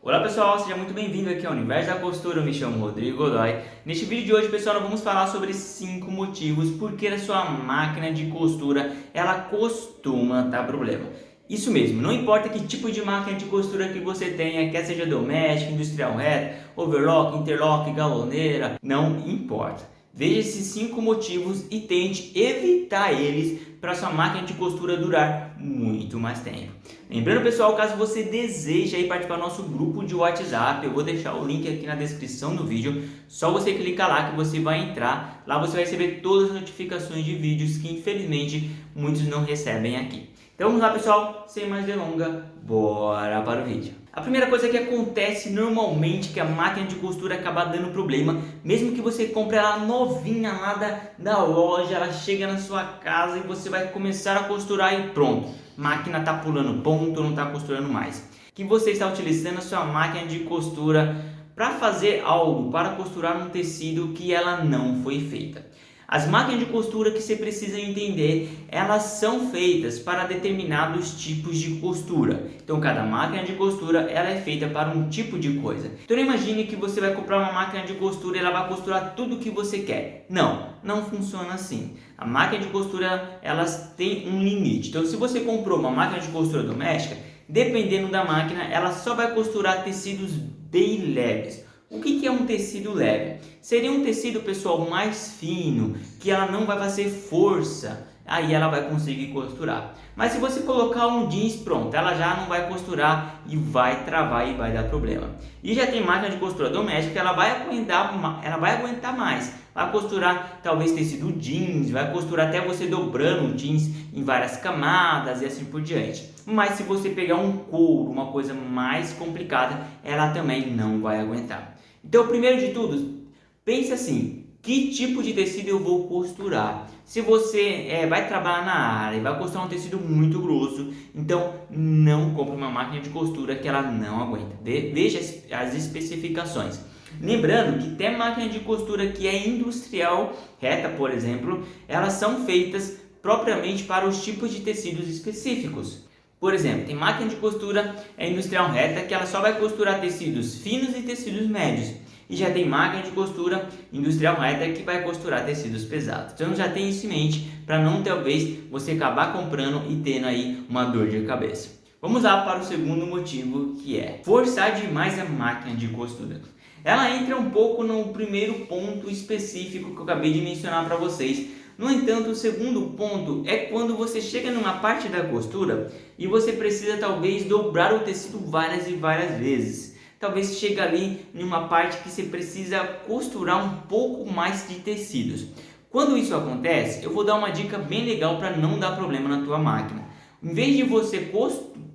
Olá pessoal, seja muito bem-vindo aqui ao Universo da Costura, eu me chamo Rodrigo Godoy. Neste vídeo de hoje, pessoal, nós vamos falar sobre 5 motivos por que a sua máquina de costura ela costuma dar problema. Isso mesmo, não importa que tipo de máquina de costura que você tenha, quer seja doméstica, industrial reta, overlock, interlock, galoneira, não importa. Veja esses 5 motivos e tente evitar eles para sua máquina de costura durar muito mais tempo. Lembrando, pessoal, caso você deseje aí participar do nosso grupo de WhatsApp, eu vou deixar o link aqui na descrição do vídeo. Só você clicar lá que você vai entrar. Lá você vai receber todas as notificações de vídeos que infelizmente muitos não recebem aqui. Então vamos lá, pessoal, sem mais delongas, bora para o vídeo. A primeira coisa que acontece normalmente que a máquina de costura acaba dando problema, mesmo que você compre ela novinha lá da loja, ela chega na sua casa e você vai começar a costurar e pronto, máquina está pulando ponto, não está costurando mais. Que você está utilizando a sua máquina de costura para fazer algo, para costurar um tecido que ela não foi feita. As máquinas de costura que você precisa entender, elas são feitas para determinados tipos de costura. Então cada máquina de costura ela é feita para um tipo de coisa. Então não imagine que você vai comprar uma máquina de costura e ela vai costurar tudo o que você quer. Não funciona assim. A máquina de costura elas têm um limite. Então se você comprou uma máquina de costura doméstica, dependendo da máquina, ela só vai costurar tecidos bem leves. O que é um tecido leve? Seria um tecido, pessoal, mais fino, que ela não vai fazer força, aí ela vai conseguir costurar. Mas se você colocar um jeans, pronto, ela já não vai costurar e vai travar e vai dar problema. E já tem máquina de costura doméstica que ela vai aguentar mais. Vai costurar talvez tecido jeans, vai costurar até você dobrando o jeans em várias camadas e assim por diante. Mas se você pegar um couro, uma coisa mais complicada, ela também não vai aguentar. Então, primeiro de tudo, pense assim, que tipo de tecido eu vou costurar? Se você vai trabalhar na área e vai costurar um tecido muito grosso, então não compre uma máquina de costura que ela não aguenta. Veja as especificações. Lembrando que até máquina de costura que é industrial reta, por exemplo, elas são feitas propriamente para os tipos de tecidos específicos. Por exemplo, tem máquina de costura industrial reta que ela só vai costurar tecidos finos e tecidos médios. E já tem máquina de costura industrial reta que vai costurar tecidos pesados. Então já tem isso em mente para não talvez você acabar comprando e tendo aí uma dor de cabeça. Vamos lá para o segundo motivo, que é forçar demais a máquina de costura. Ela entra um pouco no primeiro ponto específico que eu acabei de mencionar para vocês. No entanto, o segundo ponto é quando você chega numa parte da costura e você precisa talvez dobrar o tecido várias e várias vezes. Talvez chega ali numa parte que você precisa costurar um pouco mais de tecidos. Quando isso acontece, eu vou dar uma dica bem legal para não dar problema na tua máquina. Em vez de você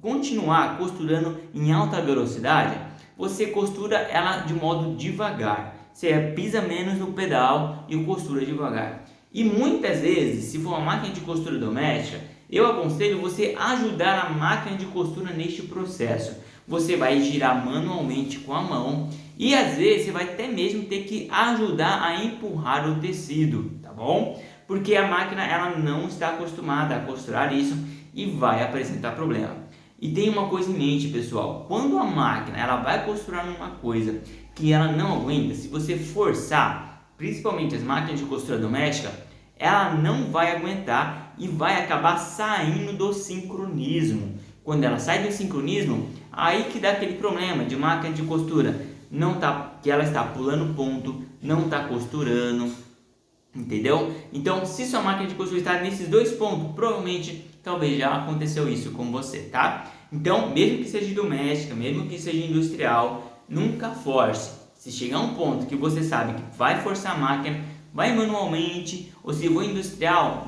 continuar costurando em alta velocidade, você costura ela de modo devagar. Você pisa menos no pedal e costura devagar. E muitas vezes, se for uma máquina de costura doméstica, eu aconselho você ajudar a máquina de costura neste processo. Você vai girar manualmente com a mão e às vezes você vai até mesmo ter que ajudar a empurrar o tecido, tá bom? Porque a máquina ela não está acostumada a costurar isso e vai apresentar problema. E tem uma coisa em mente, pessoal, quando a máquina ela vai costurar numa coisa que ela não aguenta, se você forçar, principalmente as máquinas de costura doméstica, ela não vai aguentar e vai acabar saindo do sincronismo. Quando ela sai do sincronismo, aí que dá aquele problema de máquina de costura que ela está pulando ponto, não está costurando, entendeu? Então, se sua máquina de costura está nesses dois pontos, provavelmente, talvez já aconteceu isso com você, tá? Então, mesmo que seja doméstica, mesmo que seja industrial, nunca force. Se chegar um ponto que você sabe que vai forçar a máquina, vai manualmente, ou se for industrial,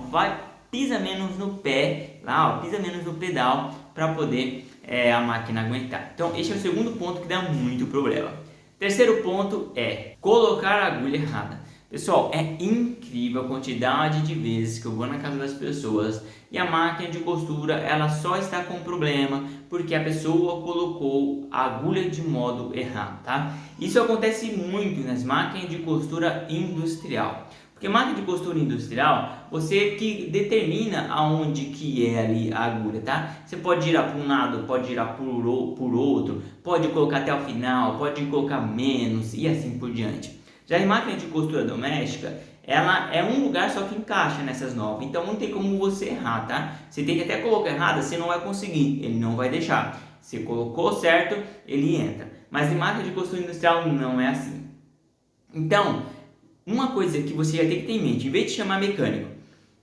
pisa menos no pé, lá, ó, pisa menos no pedal para poder a máquina aguentar. Então, esse é o segundo ponto que dá muito problema. Terceiro ponto é colocar a agulha errada. Pessoal, é incrível a quantidade de vezes que eu vou na casa das pessoas e a máquina de costura ela só está com problema porque a pessoa colocou a agulha de modo errado, tá? Isso acontece muito nas máquinas de costura industrial. Porque máquina de costura industrial, você que determina aonde que é ali a agulha, tá? Você pode girar para um lado, pode girar por outro, pode colocar até o final, pode colocar menos e assim por diante. Já em máquina de costura doméstica, ela é um lugar só que encaixa nessas novas, então não tem como você errar, tá? Você tem que até colocar errada, você não vai conseguir, ele não vai deixar. Se colocou certo, ele entra. Mas em máquina de costura industrial não é assim. Então, uma coisa que você já tem que ter em mente, em vez de chamar mecânico,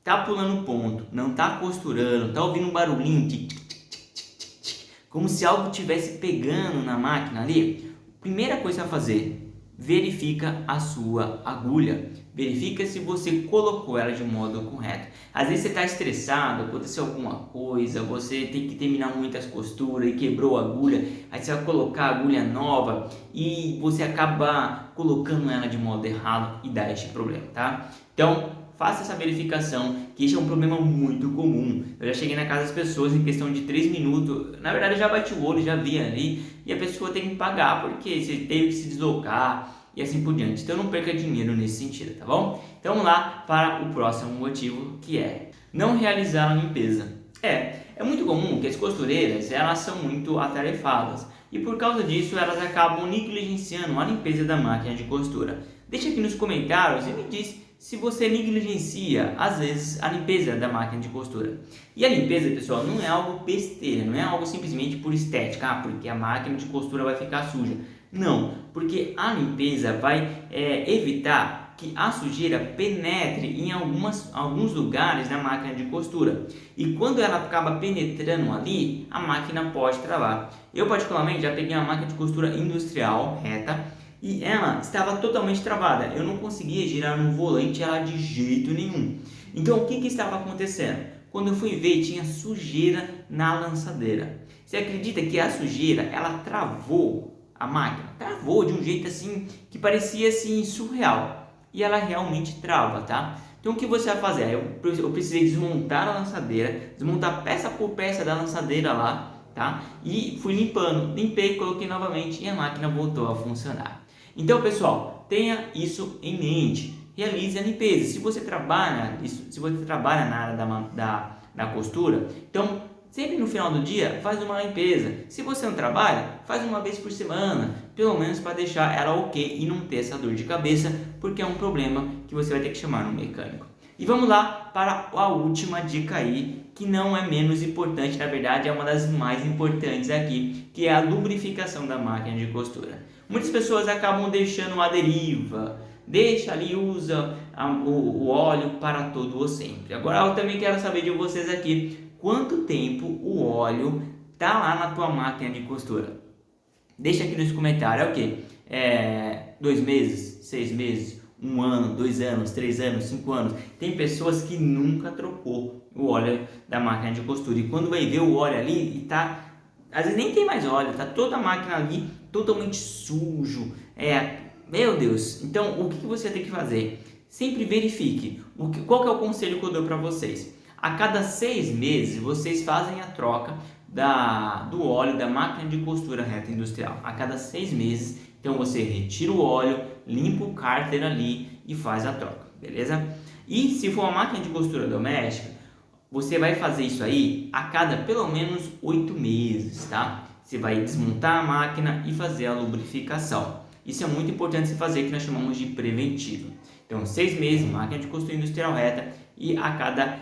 tá pulando ponto, não tá costurando, tá ouvindo um barulhinho, tic, tic, tic, tic, tic, tic, como se algo estivesse pegando na máquina ali, primeira coisa a fazer, verifica a sua agulha, verifica se você colocou ela de modo correto. Às vezes você está estressado, aconteceu alguma coisa, você tem que terminar muitas costuras e quebrou a agulha, aí você vai colocar a agulha nova e você acaba colocando ela de modo errado e dá este problema, tá? Então, faça essa verificação, que isso é um problema muito comum. Eu já cheguei na casa das pessoas em questão de 3 minutos, na verdade eu já bati o olho, já vi ali, e a pessoa tem que pagar porque você teve que se deslocar e assim por diante. Então não perca dinheiro nesse sentido, tá bom? Então vamos lá para o próximo motivo, que é não realizar a limpeza. É muito comum que as costureiras, elas são muito atarefadas e por causa disso elas acabam negligenciando a limpeza da máquina de costura. Deixa aqui nos comentários e me diz se você negligencia, às vezes, a limpeza da máquina de costura. E a limpeza, pessoal, não é algo besteira, não é algo simplesmente por estética, porque a máquina de costura vai ficar suja. Não, porque a limpeza vai evitar que a sujeira penetre em alguns lugares da máquina de costura. E quando ela acaba penetrando ali, a máquina pode travar. Eu, particularmente, já peguei uma máquina de costura industrial reta, e ela estava totalmente travada, eu não conseguia girar no volante ela de jeito nenhum. Então o que estava acontecendo? Quando eu fui ver, tinha sujeira na lançadeira. Você acredita que a sujeira, ela travou a máquina? Travou de um jeito assim, que parecia assim surreal. E ela realmente trava, tá? Então o que você vai fazer? Eu precisei desmontar a lançadeira, desmontar peça por peça da lançadeira lá, tá? E fui limpando, limpei, coloquei novamente e a máquina voltou a funcionar. Então, pessoal, tenha isso em mente. Realize a limpeza. Se você trabalha na área da costura, então sempre no final do dia faz uma limpeza. Se você não trabalha, faz uma vez por semana, pelo menos para deixar ela ok e não ter essa dor de cabeça, porque é um problema que você vai ter que chamar um mecânico. E vamos lá para a última dica aí, que não é menos importante, na verdade é uma das mais importantes aqui, que é a lubrificação da máquina de costura. Muitas pessoas acabam deixando a deriva, deixa ali, usa o óleo para todo ou sempre. Agora eu também quero saber de vocês aqui, quanto tempo o óleo tá lá na tua máquina de costura? Deixa aqui nos comentários, é o que? 2 meses, 6 meses, 1 ano, 2 anos, 3 anos, 5 anos. Tem pessoas que nunca trocou o óleo da máquina de costura e quando vai ver o óleo ali e tá, às vezes nem tem mais óleo, tá toda a máquina ali totalmente sujo. Meu Deus. Então o que você tem que fazer? Sempre verifique. Qual que é o conselho que eu dou para vocês? A cada 6 meses vocês fazem a troca do óleo da máquina de costura reta industrial. A cada 6 meses, então você retira o óleo, limpa o cárter ali e faz a troca, beleza? E se for uma máquina de costura doméstica, você vai fazer isso aí a cada pelo menos 8 meses, tá? Você vai desmontar a máquina e fazer a lubrificação. Isso é muito importante se fazer, que nós chamamos de preventivo. Então, 6 meses, máquina de costura industrial reta, e a cada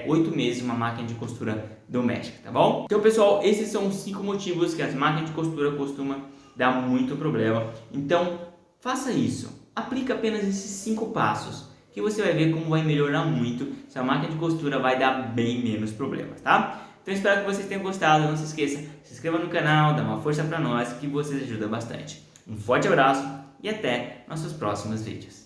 8 meses, uma máquina de costura doméstica, tá bom? Então, pessoal, esses são os 5 motivos que as máquinas de costura costumam dar muito problema. Então, faça isso. Aplica apenas esses 5 passos, que você vai ver como vai melhorar muito. Sua máquina de costura vai dar bem menos problemas, tá? Então espero que vocês tenham gostado. Não se esqueça, se inscreva no canal, dá uma força para nós, que vocês ajudam bastante. Um forte abraço e até nossos próximos vídeos.